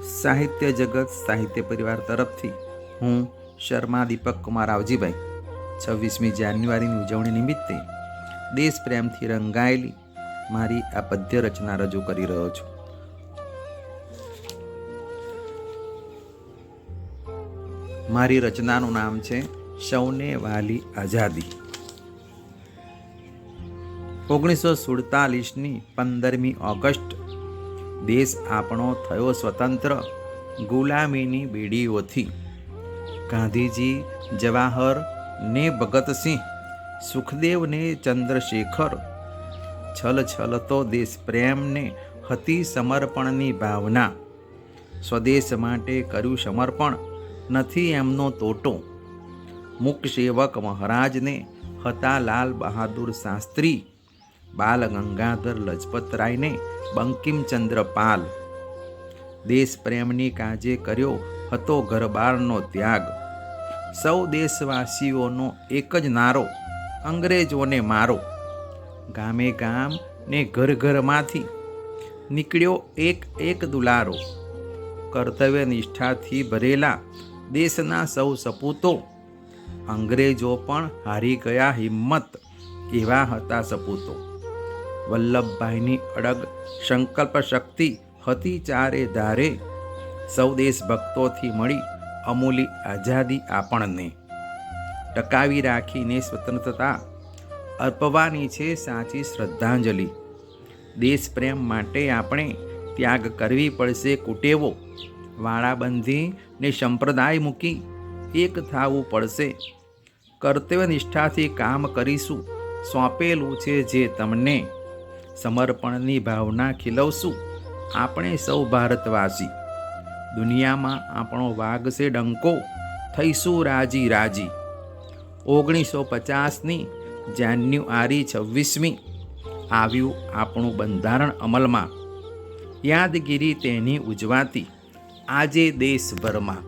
સાહિત્ય જગત સાહિત્ય પરિવાર તરફથી હું શર્મા દીપક કુમાર આવજીભાઈ 26મી જાન્યુઆરીની ઉજવણી નિમિત્તે દેશ પ્રેમથી રંગાયેલી મારી આ પદ્ય રચના રજૂ કરી રહ્યો છું. મારી રચનાનું નામ છે સૌને વાલી આઝાદી. 1947ની 15મી ઓગસ્ટ દેશ આપણો થયો સ્વતંત્ર ગુલામીની બેડીઓથી. ગાંધીજી, જવાહર ને ભગતસિંહ, સુખદેવ ને ચંદ્રશેખર, છલ છલતો દેશ પ્રેમને હતી સમર્પણની ભાવના. સ્વદેશ માટે કર્યું સમર્પણ નથી એમનો તોટો. મુક સેવક મહારાજને હતા લાલ બહાદુર શાસ્ત્રી, બાલ ગંગાધર લજપતરાયને બંકિમચંદ્ર પાલ. દેશ પ્રેમની કાજે કર્યો હતો ઘરબારનો ત્યાગ. સૌ દેશવાસીઓનો એક જ નારો, અંગ્રેજોને મારો. ગામે ગામ ને ઘર ઘરમાંથી નીકળ્યો એક એક દુલારો. કર્તવ્ય નિષ્ઠાથી ભરેલા દેશના સૌ સપૂતો. અંગ્રેજો પણ હારી ગયા હિંમત, એવા હતા સપૂતો. વલ્લભભાઈની અડગ સંકલ્પ શક્તિ હતી ચારે ધારે. સૌ દેશભક્તોથી મળી અમૂલી આઝાદી આપણને. ટકાવી રાખીને સ્વતંત્રતા અર્પવાની છે સાચી શ્રદ્ધાંજલિ. દેશ પ્રેમ માટે આપણે ત્યાગ કરવી પડશે કુટેવો. વાળાબંધી ને સંપ્રદાય મૂકી એક થવું પડશે. કર્તવ્ય નિષ્ઠાથી કામ કરીશું, સોંપેલું છે જે તમને. સમર્પણની ભાવના ખીલવશું આપણે સૌ ભારતવાસી. દુનિયામાં આપણો વાગશે ડંકો, થઈશું રાજી રાજી. 1950ની જાન્યુઆરી 26મી આવ્યું આપણું બંધારણ અમલમાં. યાદગીરી તેની ઉજવાતી આજે દેશભરમાં.